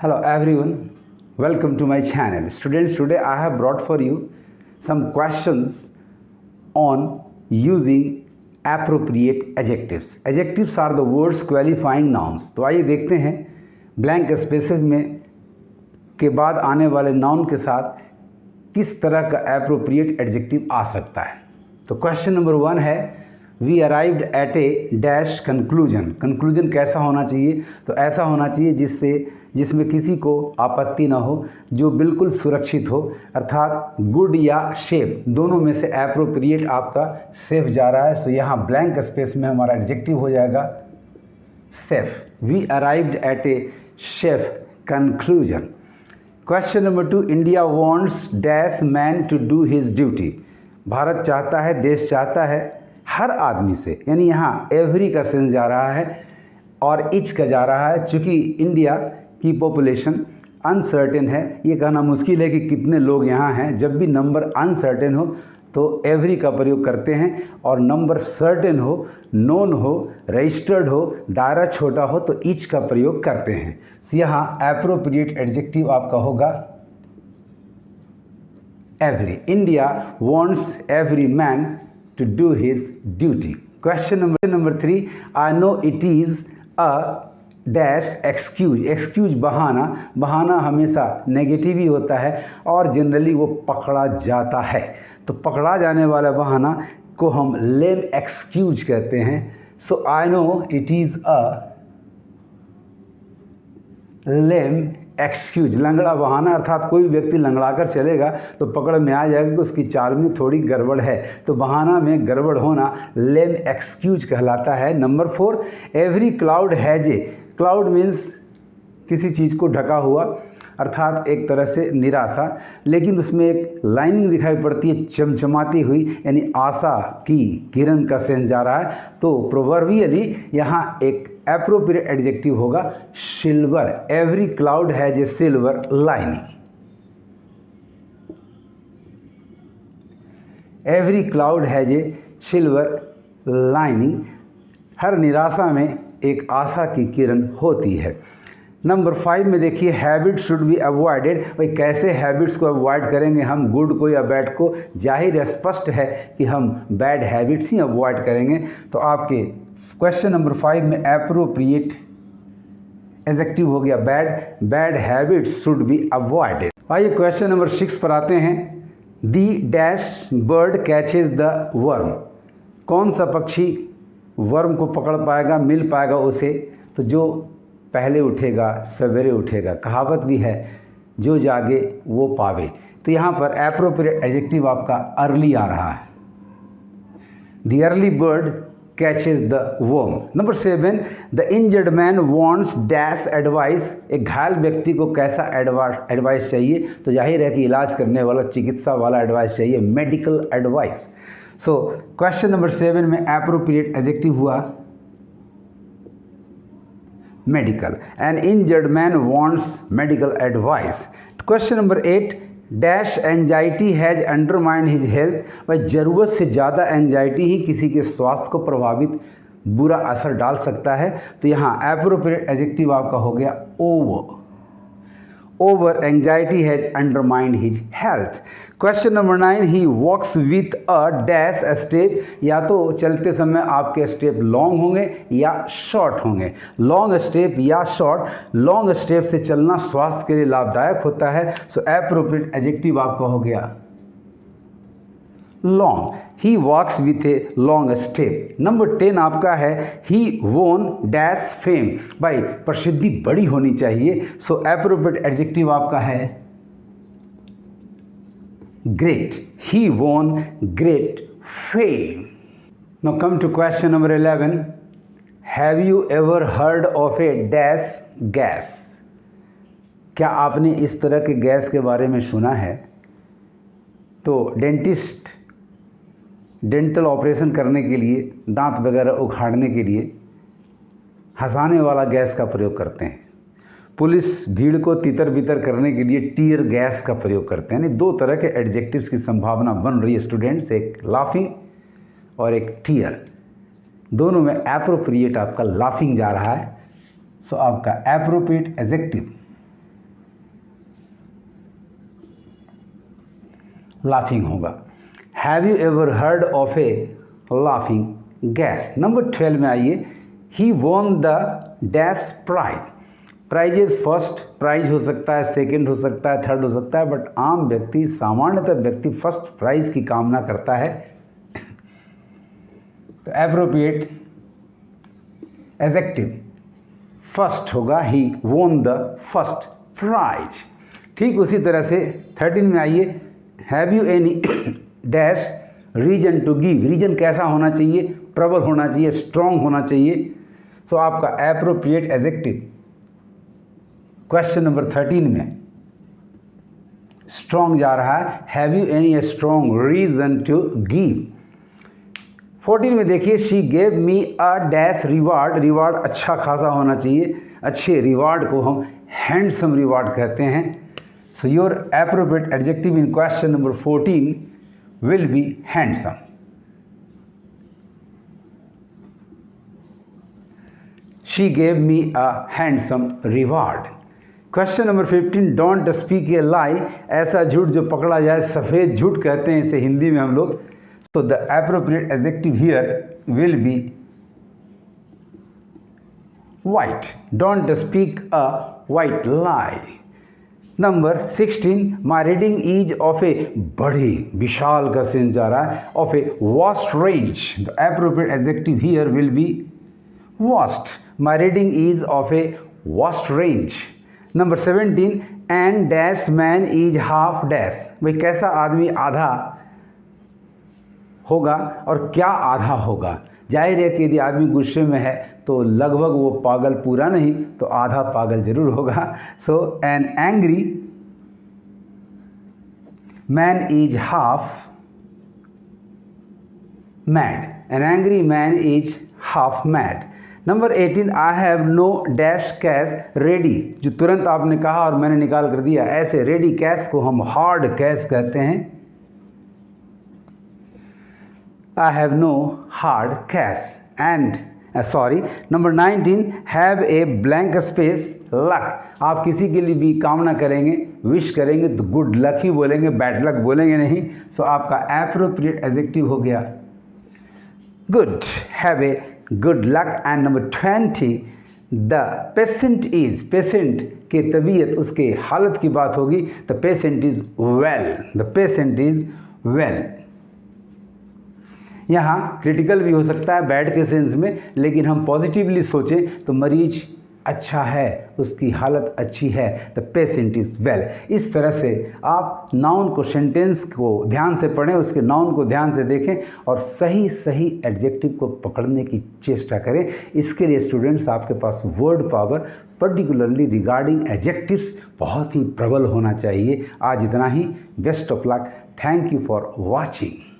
Hello everyone, welcome to my channel. Students, today I have brought for you some questions on using appropriate adjectives. Adjectives are the words qualifying nouns. तो आइए देखते हैं blank spaces में के बाद आने वाले नाउन के साथ किस तरह का appropriate adjective आ सकता है। तो क्वेश्चन नंबर 1 है we arrived at a dash conclusion. Conclusion कैसा होना चाहिए? तो ऐसा होना चाहिए जिसमें किसी को आपत्ति ना हो, जो बिल्कुल सुरक्षित हो, अर्थात गुड या सेफ दोनों में से एप्रोप्रिएट आपका सेफ जा रहा है। तो यहाँ ब्लैंक स्पेस में हमारा एडजेक्टिव हो जाएगा safe. We arrived at a safe conclusion. Question number 2 India wants dash man to do his duty. Bharat चाहता है, देश चाहता है हर आदमी से, यानी यहाँ एवरी का सेंस जा रहा है और इच का जा रहा है। चूँकि इंडिया की पॉपुलेशन अनसर्टेन है, ये कहना मुश्किल है कि कितने लोग यहाँ हैं। जब भी नंबर अनसर्टेन हो तो एवरी का प्रयोग करते हैं, और नंबर सर्टेन हो, नोन हो, रजिस्टर्ड हो, दायरा छोटा हो तो इच का प्रयोग करते हैं। तो यहाँ एप्रोप्रिएट एडजेक्टिव आपका होगा every. India wants every man to do his duty. Question number 3 I know it is a dash excuse. Excuse बहाना हमेशा नेगेटिव ही होता है और जनरली वो पकड़ा जाता है। तो पकड़ा जाने वाला बहाना को हम लेम एक्सक्यूज कहते हैं। So I know it is a lame excuse. लंगड़ा बहाना, अर्थात कोई व्यक्ति लंगड़ा कर चलेगा तो पकड़ में आ जाएगा कि उसकी चाल में थोड़ी गड़बड़ है। तो बहाना में गड़बड़ होना लेम एक्सक्यूज कहलाता है। Number 4 every cloud has A. Cloud means किसी चीज़ को ढका हुआ, अर्थात एक तरह से निराशा, लेकिन उसमें एक लाइनिंग दिखाई पड़ती है चमचमाती हुई, यानी आशा की किरण का सेंस जा रहा है। तो प्रोवर्बियली यहाँ एक एप्रोप्रिएट एडजेक्टिव होगा silver. Every cloud has a silver lining. Every cloud has a silver lining. हर निराशा में एक आशा की किरण होती है। नंबर 5 में देखिए हैबिट शुड बी अवॉइडेड। भाई कैसे हैबिट्स को अवॉइड करेंगे हम, गुड को या बैड को? जाहिर है, स्पष्ट है कि हम बैड हैबिट्स ही अवॉइड करेंगे। तो आपके क्वेश्चन नंबर 5 में एप्रोप्रिएट एडजेक्टिव हो गया bad. Bad habits should be avoided. आइए क्वेश्चन नंबर 6 पर आते हैं। The dash bird catches the worm. कौन सा पक्षी वर्म को पकड़ पाएगा, मिल पाएगा उसे? तो जो पहले उठेगा सवेरे उठेगा। कहावत भी है जो जागे वो पावे। तो यहाँ पर एप्रोप्रिएट एडजेक्टिव आपका अर्ली आ रहा है। The early bird catches the worm. Number 7 the injured man wants dash advice. एक घायल व्यक्ति को कैसा एडवाइस चाहिए? तो जाहिर है कि इलाज करने वाला, चिकित्सा वाला एडवाइस चाहिए, medical advice. So question number 7 में एप्रोप्रिएट एडजेक्टिव हुआ medical. An injured man wants medical advice. Question number 8 dash anxiety has undermined his health. भाई ज़रूरत से ज़्यादा एंजाइटी ही किसी के स्वास्थ्य को प्रभावित, बुरा असर डाल सकता है। तो यहाँ एप्रोप्रिएट एडजेक्टिव आपका हो गया over. Over anxiety has undermined his health. Question number 9 he walks with a dash step. या तो चलते समय आपके स्टेप लॉन्ग होंगे या शॉर्ट होंगे। लॉन्ग स्टेप या शॉर्ट। लॉन्ग स्टेप से चलना स्वास्थ्य के लिए लाभदायक होता है। सो एप्रोप्रिएट एडजेक्टिव आपका हो गया long. He walks with a long step. Number 10 आपका है ही वोन डैश फेम। भाई प्रसिद्धि बड़ी होनी चाहिए। सो एप्रोप्रिएट एडजेक्टिव आपका है great. He won great fame. Now come to question number 11 have you ever heard of a dash gas. क्या आपने इस तरह के गैस के बारे में सुना है? तो डेंटिस्ट डेंटल ऑपरेशन करने के लिए, दांत वगैरह उखाड़ने के लिए हंसाने वाला गैस का प्रयोग करते हैं। पुलिस भीड़ को तितर बितर करने के लिए टीयर गैस का प्रयोग करते हैं। यानी 2 तरह के एडजेक्टिव्स की संभावना बन रही है स्टूडेंट्स, एक लाफिंग और एक टीयर। दोनों में एप्रोप्रिएट आपका लाफिंग जा रहा है। सो आपका एप्रोप्रिएट एडजेक्टिव लाफिंग होगा। Have you ever heard of a laughing gas. Number 12 में आइए, he won the dash prize. Prizes first prize हो सकता है, सेकंड हो सकता है, थर्ड हो सकता है, बट आम व्यक्ति, सामान्यतः व्यक्ति फर्स्ट प्राइज की कामना करता है। तो एप्रोप्रिएट एडजेक्टिव फर्स्ट होगा, he won the first prize. ठीक उसी तरह से 13 में आइए, have you any dash reason to give. Reason कैसा होना चाहिए? प्रबल होना चाहिए, स्ट्रॉन्ग होना चाहिए। सो आपका एप्रोप्रिएट एडजेक्टिव क्वेश्चन नंबर 13 में स्ट्रॉन्ग जा रहा है। Have you any strong reason to give. 14 में देखिए, she gave me a dash reward. Reward अच्छा खासा होना चाहिए। अच्छे रिवार्ड को हम हैंडसम रिवार्ड कहते हैं। So your appropriate adjective in question number 14 will be handsome. She gave me a handsome reward. Question number 15, don't speak a lie. ऐसा झूठ जो पकड़ा जाए, सफ़ेद झूठ कहते हैं इसे हिंदी में हम लोग। So the appropriate adjective here will be white. Don't speak a white lie. Number 16, my reading is of a बड़ी विशाल का सेंस जा रहा है, of a vast range. The appropriate adjective here will be vast. My reading is of a vast range. Number 17, and dash man is half dash. भाई कैसा आदमी आधा होगा और क्या आधा होगा? जाहिर है कि यदि आदमी गुस्से में है तो लगभग वो पागल पूरा नहीं तो आधा पागल जरूर होगा। So an angry man is half mad. An angry man is half mad. Number 18, I have no dash cash ready. जो तुरंत आपने कहा और मैंने निकाल कर दिया, ऐसे रेडी कैश को हम हार्ड कैश कहते हैं। I have no hard cash. And number 19, have a blank space luck. आप किसी के लिए भी कामना करेंगे, विश करेंगे तो गुड लक ही बोलेंगे, बैड लक बोलेंगे नहीं। सो आपका एप्रोप्रिएट एडजेक्टिव हो गया good, have a good luck. And number 20, the patient is. Patient के तबीयत, उसके हालत की बात होगी। The patient is well. The patient is well. यहाँ क्रिटिकल भी हो सकता है बैड के सेंस में, लेकिन हम पॉजिटिवली सोचें तो मरीज अच्छा है, उसकी हालत अच्छी है। The patient is well. इस तरह से आप नाउन को, सेंटेंस को ध्यान से पढ़ें, उसके नाउन को ध्यान से देखें और सही सही एडजेक्टिव को पकड़ने की चेष्टा करें। इसके लिए स्टूडेंट्स आपके पास word power particularly regarding adjectives बहुत ही प्रबल होना चाहिए। आज इतना ही। Best of luck. Thank you for watching.